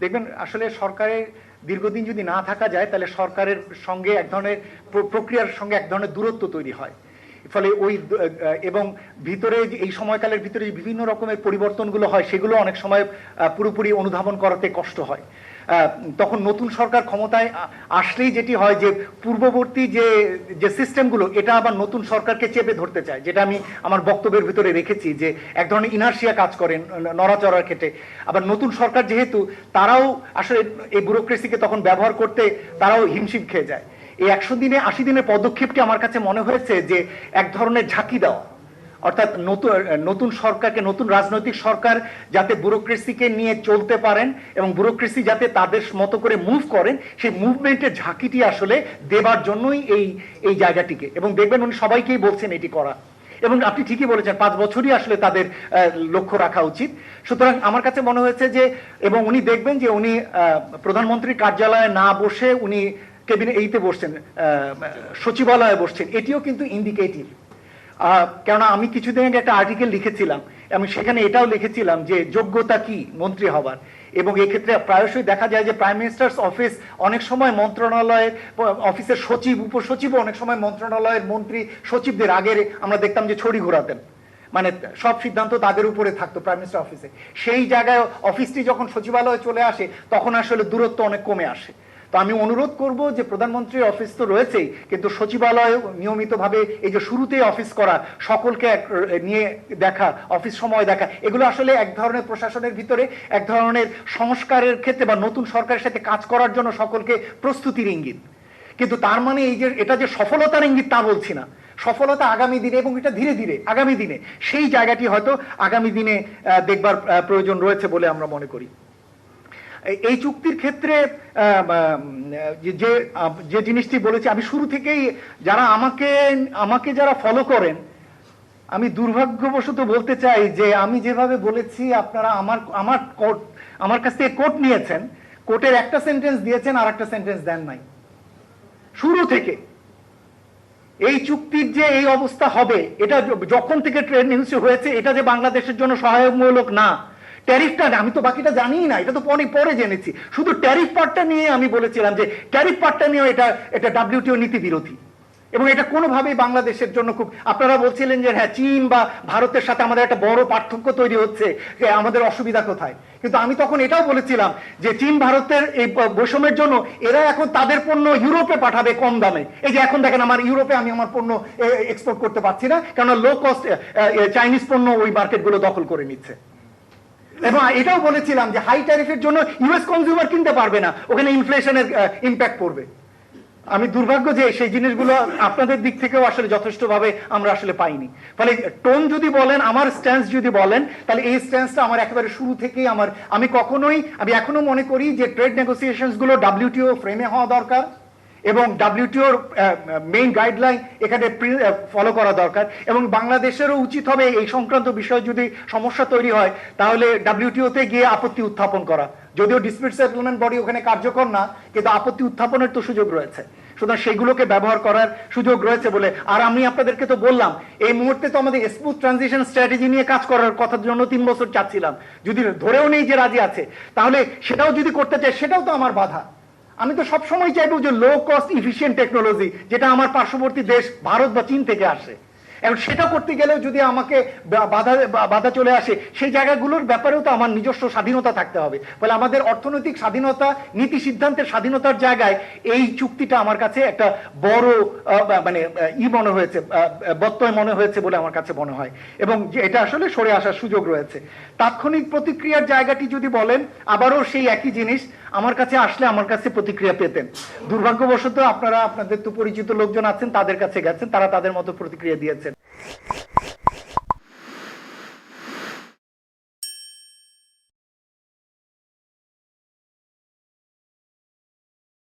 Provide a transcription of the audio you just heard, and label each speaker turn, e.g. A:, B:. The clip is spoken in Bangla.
A: দেখবেন আসলে সরকারের দীর্ঘদিন যদি না থাকা যায় তাহলে সরকারের সঙ্গে এক ধরনের প্রক্রিয়ার সঙ্গে এক ধরনের দূরত্ব তৈরি হয়। ফলে ওই এবং ভিতরে এই সময়কালের ভিতরে বিভিন্ন রকমের পরিবর্তনগুলো হয় সেগুলো অনেক সময় পুরোপুরি অনুধাবন করাতে কষ্ট হয়। তখন নতুন সরকার ক্ষমতায় আসলেই যেটি হয় যে পূর্ববর্তী যে সিস্টেমগুলো এটা আবার নতুন সরকারকে চেপে ধরতে চায়, যেটা আমি আমার বক্তব্যের ভিতরে রেখেছি যে এক ধরনের ইনার্শিয়া কাজ করেন নড়াচড়ার ক্ষেত্রে। আবার নতুন সরকার যেহেতু তারাও আসলে এই ব্যুরোক্রেসিকে তখন ব্যবহার করতে তারাও হিমশিম খেয়ে যায়। এই 100 দিনে 80 দিনের পদক্ষেপটি আমার কাছে মনে হয়েছে যে এক ধরনের ঝাঁকি দেওয়া, অর্থাৎ নতুন সরকারকে, নতুন রাজনৈতিক সরকার যাতে ব্যুরোক্রেসিকে নিয়ে চলতে পারেন এবং ব্যুরোক্রেসি যাতে তাদের মতো করে মুভ করেন, সেই মুভমেন্টের ঝাঁকিটি আসলে দেবার জন্যই এই জায়গাটিকে। এবং দেখবেন উনি সবাইকেই বলছেন এটি করা, এবং আপনি ঠিকই বলেছেন 5 বছরই আসলে তাদের লক্ষ্য রাখা উচিত। সুতরাং আমার কাছে মনে হয়েছে যে, এবং উনি দেখবেন যে উনি প্রধানমন্ত্রীর কার্যালয়ে না বসে উনি এইতে বসছেন, সচিবালয়ে বসছেন, এটিও কিন্তু ইন্ডিকেটিভ। কেননা আমি কিছুদিন আগে একটা আর্টিকেল লিখেছিলাম এবং সেখানে এটাও লিখেছিলাম যে যোগ্যতা কি মন্ত্রী হবার, এবং এক্ষেত্রে প্রায়শই দেখা যায় যে প্রাইম মিনিস্টার্স অফিস অনেক সময় মন্ত্রণালয়ের অফিসের সচিব, উপসচিবও অনেক সময় মন্ত্রণালয়ের মন্ত্রী সচিবদের আগে আমরা দেখতাম যে ছড়ি ঘোরাতেন, মানে সব সিদ্ধান্ত তাদের উপরে থাকতো প্রাইম মিনিস্টার অফিসে। সেই জায়গায় অফিসটি যখন সচিবালয়ে চলে আসে তখন আসলে দূরত্ব অনেক কমে আসে। তো আমি অনুরোধ করব যে প্রধানমন্ত্রীর অফিস তো রয়েছেই, কিন্তু সচিবালয় নিয়মিতভাবে এই যে শুরুতেই অফিস করা, সকলকে নিয়ে দেখা, অফিস সময় দেখা, এগুলো আসলে এক ধরনের প্রশাসনের ভিতরে এক ধরনের সংস্কারের ক্ষেত্রে বা নতুন সরকারের সাথে কাজ করার জন্য সকলকে প্রস্তুতির ইঙ্গিত। কিন্তু তার মানে এই যে এটা যে সফলতার ইঙ্গিত তা বলছি না, সফলতা আগামী দিনে, এবং এটা ধীরে ধীরে আগামী দিনে সেই জায়গাটি হয়তো আগামী দিনে দেখবার প্রয়োজন রয়েছে বলে আমরা মনে করি। এই চুক্তির ক্ষেত্রে যে জিনিসটি বলেছি, আমি শুরু থেকেই যারা আমাকে যারা ফলো করেন, আমি দুর্ভাগ্যবশত বলতে চাই যে আমি যেভাবে বলেছি আপনারা আমার কাছ থেকে কোট নিয়েছেন, কোটের একটা সেন্টেন্স দিয়েছেন আর একটা সেন্টেন্স দেন নাই। শুরু থেকে এই চুক্তির যে এই অবস্থা হবে, এটা যখন থেকে ট্রেড নিউজ হয়েছে, এটা যে বাংলাদেশের জন্য সহায়কমূলক না, ট্যারিফটা আমি তো বাকিটা জানিই না, এটা তো অনেক পরে জেনেছি। শুধু ট্যারিফ পার্টটা নিয়ে আমি বলেছিলাম যে ট্যারিফ পার্টটা নিয়ে এটা ডাব্লিউটিও নীতি বিরোধী, এবং এটা কোনোভাবেই বাংলাদেশের জন্য খুব, আপনারা বলছিলেন যে হ্যাঁ চীন বা ভারতের সাথে আমাদের একটা বড় পার্থক্য তৈরি হচ্ছে, আমাদের অসুবিধা কোথায়। কিন্তু আমি তখন এটাও বলেছিলাম যে চীন ভারতের এই বৈষম্যের জন্য এরা এখন তাদের পণ্য ইউরোপে পাঠাবে কম দামে। এই যে এখন দেখেন আমার ইউরোপে আমি আমার পণ্য এক্সপোর্ট করতে পারছি না, কারণ লো কস্ট চাইনিজ পণ্য ওই মার্কেটগুলো দখল করে নিচ্ছে। এবং এটাও বলেছিলাম যে হাই ট্যারিফের জন্য ইউএস কনজিউমার কিনতে পারবে না, ওখানে ইনফ্লেশনের ইম্প্যাক্ট পড়বে। আমি দুর্ভাগ্য যে সেই জিনিসগুলো আপনাদের দিক থেকেও আসলে যথেষ্টভাবে আমরা আসলে পাইনি। ফলে টোন যদি বলেন, আমার স্ট্যান্স যদি বলেন, তাহলে এই স্ট্যান্সটা আমার একেবারে শুরু থেকেই আমি এখনো মনে করি যে ট্রেড নেগোসিয়েশনস গুলো ডাব্লিউটিও ফ্রেমে হওয়া দরকার, এবং ডাব্লিউটিওর মেইন গাইডলাইন এখানে ফলো করা দরকার। এবং বাংলাদেশেরও উচিত হবে এই সংক্রান্ত বিষয় যদি সমস্যা তৈরি হয় তাহলে ডাব্লিউটিওতে গিয়ে আপত্তি উত্থাপন করা। যদিও ডিসপিউট সেটেলমেন্ট বডি ওখানে কার্যকর না, কিন্তু আপত্তি উত্থাপনের তো সুযোগ রয়েছে, সুতরাং সেগুলোকে ব্যবহার করার সুযোগ রয়েছে বলে। আর আমি আপনাদেরকে তো বললাম এই মুহূর্তে তো আমাদের স্মুথ ট্রানজিশন স্ট্র্যাটেজি নিয়ে কাজ করার কথার জন্য 3 বছর চাচ্ছিলাম, যদি ধরেও নেই যে রাজি আছে, তাহলে সেটাও যদি করতে চাই সেটাও তো আমার বাধা। আমি তো সবসময় চাইবো যে লো কস্ট ইফিশিয়েন্ট টেকনোলজি, যেটা আমার পার্শ্ববর্তী দেশ ভারত বা চীন থেকে আসে, এবং সেটা করতে গেলেও যদি আমাকে বাধা চলে আসে, সেই জায়গাগুলোর ব্যাপারেও তো আমার নিজস্ব স্বাধীনতা থাকতে হবে। ফলে আমাদের অর্থনৈতিক স্বাধীনতা, নীতি সিদ্ধান্তের স্বাধীনতার জায়গায় এই চুক্তিটা আমার কাছে একটা বড় মানে মনে হয়েছে, ব্যত্যয় মনে হয়েছে বলে আমার কাছে মনে হয়, এবং যে এটা আসলে সরে আসার সুযোগ রয়েছে। তাৎক্ষণিক প্রতিক্রিয়ার জায়গাটি যদি বলেন, আবারও সেই একই জিনিস, আমার কাছে আসলে আমার কাছে প্রতিক্রিয়া পেতেন। দুর্ভাগ্যবশত আপনারা আপনাদের তো পরিচিত লোকজন আছেন, তাদের কাছে গেছেন, তারা তাদের মতো প্রতিক্রিয়া দিয়েছেন।